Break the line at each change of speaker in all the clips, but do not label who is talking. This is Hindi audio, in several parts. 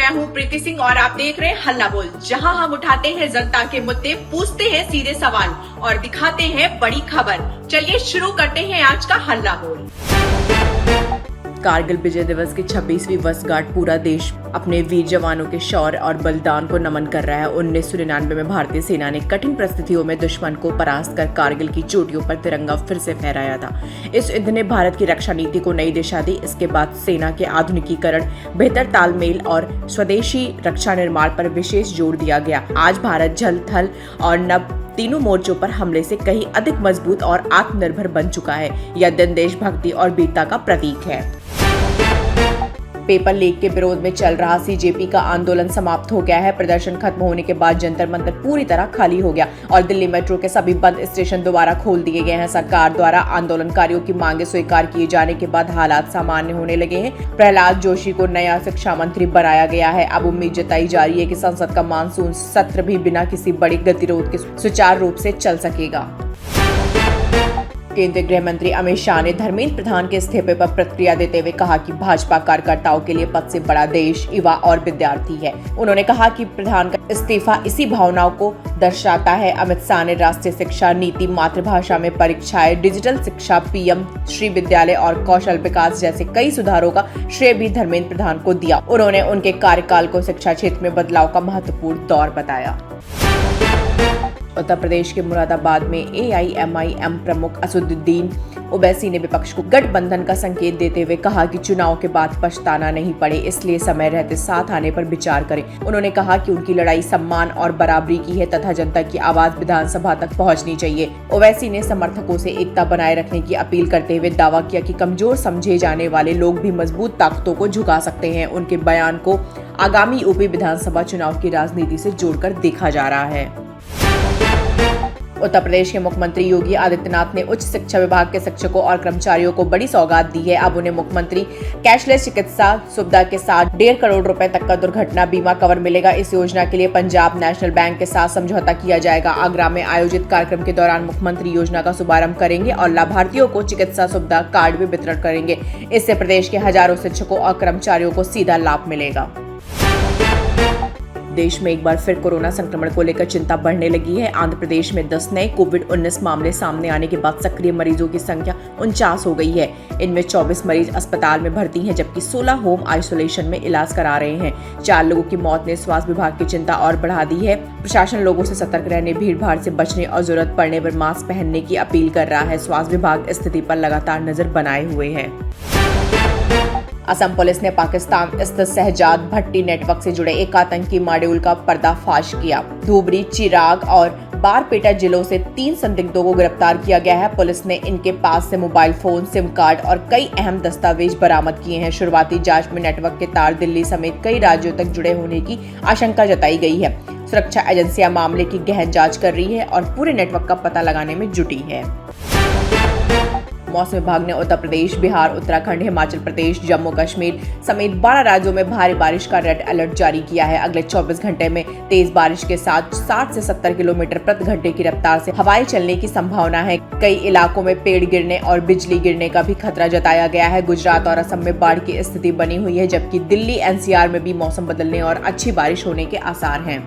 मैं हूं प्रीति सिंह और आप देख रहे हैं हल्ला बोल, जहां हम उठाते हैं जनता के मुद्दे, पूछते हैं सीधे सवाल और दिखाते हैं बड़ी खबर। चलिए शुरू करते हैं आज का हल्ला बोल।
कारगिल विजय दिवस की 26वीं वर्षगांठ पूरा देश अपने वीर जवानों के शौर्य और बलिदान को नमन कर रहा है। 1999 में भारतीय सेना ने कठिन परिस्थितियों में दुश्मन को परास्त कर कारगिल की चोटियों पर तिरंगा फिर से फहराया था। इस युद्ध ने भारत की रक्षा नीति को नई दिशा दी। इसके बाद सेना के आधुनिकीकरण, बेहतर तालमेल और स्वदेशी रक्षा निर्माण पर विशेष जोर दिया गया। आज भारत जल, थल और नभ तीनों मोर्चों पर हमले से कहीं अधिक मजबूत और आत्मनिर्भर बन चुका है। यह दिन देशभक्ति और वीरता का प्रतीक है। पेपर लीक के विरोध में चल रहा सीजेपी का आंदोलन समाप्त हो गया है। प्रदर्शन खत्म होने के बाद जंतर मंतर पूरी तरह खाली हो गया और दिल्ली मेट्रो के सभी बंद स्टेशन दोबारा खोल दिए गए हैं। सरकार द्वारा आंदोलनकारियों की मांगे स्वीकार किए जाने के बाद हालात सामान्य होने लगे हैं। प्रहलाद जोशी को नया शिक्षा मंत्री बनाया गया है। अब उम्मीद जताई जा रही है कि संसद का मानसून सत्र भी बिना किसी बड़े गतिरोध के सुचारू रूप से चल सकेगा। केंद्रीय गृह मंत्री अमित शाह ने धर्मेंद्र प्रधान के इस्तीफे पर प्रतिक्रिया देते हुए कहा कि भाजपा कार्यकर्ताओं के लिए पद से बड़ा देश, युवा और विद्यार्थी है। उन्होंने कहा कि प्रधान का इस्तीफा इसी भावनाओं को दर्शाता है। अमित शाह ने राष्ट्रीय शिक्षा नीति, मातृभाषा में परीक्षाएं, डिजिटल शिक्षा, पीएम श्री विद्यालय और कौशल विकास जैसे कई सुधारों का श्रेय भी धर्मेंद्र प्रधान को दिया। उन्होंने उनके कार्यकाल को शिक्षा क्षेत्र में बदलाव का महत्वपूर्ण दौर बताया। उत्तर प्रदेश के मुरादाबाद में AIMIM प्रमुख असदुद्दीन ओवैसी ने विपक्ष को गठबंधन का संकेत देते हुए कहा कि चुनाव के बाद पछताना नहीं पड़े, इसलिए समय रहते साथ आने पर विचार करें। उन्होंने कहा कि उनकी लड़ाई सम्मान और बराबरी की है तथा जनता की आवाज विधानसभा तक पहुंचनी चाहिए। ओवैसी ने समर्थकों से एकता बनाए रखने की अपील करते हुए दावा किया कि कमजोर समझे जाने वाले लोग भी मजबूत ताकतों को झुका सकते हैं। उनके बयान को आगामी यूपी विधानसभा चुनाव की राजनीति से जोड़कर देखा जा रहा है। उत्तर प्रदेश के मुख्यमंत्री योगी आदित्यनाथ ने उच्च शिक्षा विभाग के शिक्षकों और कर्मचारियों को बड़ी सौगात दी है। अब उन्हें मुख्यमंत्री कैशलेस चिकित्सा सुविधा के साथ 1.5 करोड़ रुपए तक का दुर्घटना बीमा कवर मिलेगा। इस योजना के लिए पंजाब नेशनल बैंक के साथ समझौता किया जाएगा। आगरा में आयोजित कार्यक्रम के दौरान मुख्यमंत्री योजना का शुभारंभ करेंगे और लाभार्थियों को चिकित्सा सुविधा कार्ड भी वितरण करेंगे। इससे प्रदेश के हजारों शिक्षकों और कर्मचारियों को सीधा लाभ मिलेगा। देश में एक बार फिर कोरोना संक्रमण को लेकर चिंता बढ़ने लगी है। आंध्र प्रदेश में 10 नए कोविड-19 मामले सामने आने के बाद सक्रिय मरीजों की संख्या 49 हो गई है। इनमें 24 मरीज अस्पताल में भर्ती हैं, जबकि 16 होम आइसोलेशन में इलाज करा रहे हैं। 4 लोगों की मौत ने स्वास्थ्य विभाग की चिंता और बढ़ा दी है। प्रशासन लोगों से सतर्क रहने, भीड़ भाड़ से बचने और जरूरत पड़ने पर मास्क पहनने की अपील कर रहा है। स्वास्थ्य विभाग स्थिति पर लगातार नजर बनाए हुए है। असम पुलिस ने पाकिस्तान स्थित शहजाद भट्टी नेटवर्क से जुड़े एक आतंकी मॉड्यूल का पर्दाफाश किया। धुबरी, चिराग और बारपेटा जिलों से 3 संदिग्धों को गिरफ्तार किया गया है। पुलिस ने इनके पास से मोबाइल फोन, सिम कार्ड और कई अहम दस्तावेज बरामद किए हैं। शुरुआती जांच में नेटवर्क के तार दिल्ली समेत कई राज्यों तक जुड़े होने की आशंका जताई गई है। सुरक्षा एजेंसियां मामले की गहन जांच कर रही है और पूरे नेटवर्क का पता लगाने में जुटी है। मौसम विभाग ने उत्तर प्रदेश, बिहार, उत्तराखंड, हिमाचल प्रदेश, जम्मू कश्मीर समेत 12 राज्यों में भारी बारिश का रेड अलर्ट जारी किया है। अगले 24 घंटे में तेज बारिश के साथ 60 से 70 किलोमीटर प्रति घंटे की रफ्तार से हवाएं चलने की संभावना है। कई इलाकों में पेड़ गिरने और बिजली गिरने का भी खतरा जताया गया है। गुजरात और असम में बाढ़ की स्थिति बनी हुई है, जबकि दिल्ली, NCR में भी मौसम बदलने और अच्छी बारिश होने के आसार हैं।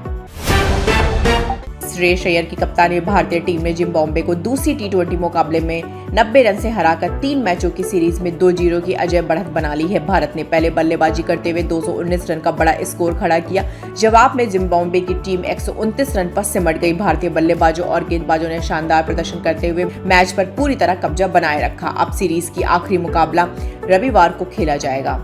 श्रेयस अय्यर की कप्तानी में भारतीय टीम ने जिम्बाब्वे को दूसरी T20 मुकाबले में 90 रन से हराकर 3 मैचों की सीरीज में 2-0 की अजय बढ़त बना ली है। भारत ने पहले बल्लेबाजी करते हुए 219 रन का बड़ा स्कोर खड़ा किया। जवाब में जिम्बाब्वे की टीम 129 रन पर सिमट गई। भारतीय बल्लेबाजों और गेंदबाजों ने शानदार प्रदर्शन करते हुए मैच पर पूरी तरह कब्जा बनाए रखा। अब सीरीज की आखिरी मुकाबला रविवार को खेला जाएगा।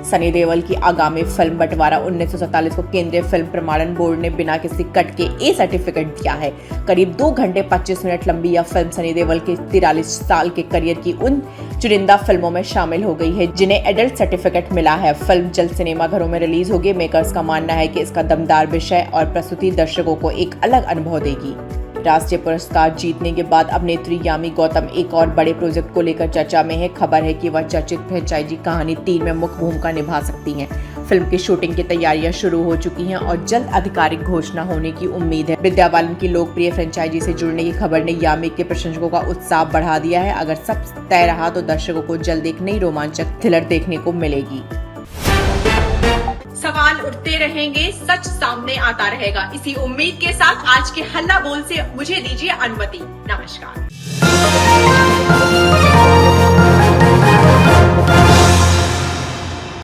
सनी देओल की आगामी फिल्म बंटवारा 1947 को केंद्रीय फिल्म प्रमाणन बोर्ड ने बिना किसी कट के A सर्टिफिकेट दिया है। करीब 2 घंटे 25 मिनट लंबी यह फिल्म सनी देओल के 43 साल के करियर की उन चुनिंदा फिल्मों में शामिल हो गई है जिन्हें एडल्ट सर्टिफिकेट मिला है। फिल्म जल्द सिनेमाघरों में रिलीज होगी। मेकर्स का मानना है कि इसका दमदार विषय और प्रस्तुति दर्शकों को एक अलग अनुभव देगी। राष्ट्रीय पुरस्कार जीतने के बाद अभिनेत्री यामी गौतम एक और बड़े प्रोजेक्ट को लेकर चर्चा में है। खबर है कि वह चर्चित फ्रेंचाइजी कहानी 3 में मुख्य भूमिका निभा सकती हैं। फिल्म की शूटिंग की तैयारियां शुरू हो चुकी हैं और जल्द आधिकारिक घोषणा होने की उम्मीद है। विद्या बालन की लोकप्रिय फ्रेंचाइजी से जुड़ने की खबर ने यामी के प्रशंसकों का उत्साह बढ़ा दिया है। अगर सब तय रहा तो दर्शकों को जल्द एक नई रोमांचक थ्रिलर देखने को मिलेगी।
सवाल उठते रहेंगे, सच सामने आता रहेगा। इसी उम्मीद के साथ आज के हल्ला बोल से मुझे दीजिए अनुमति। नमस्कार।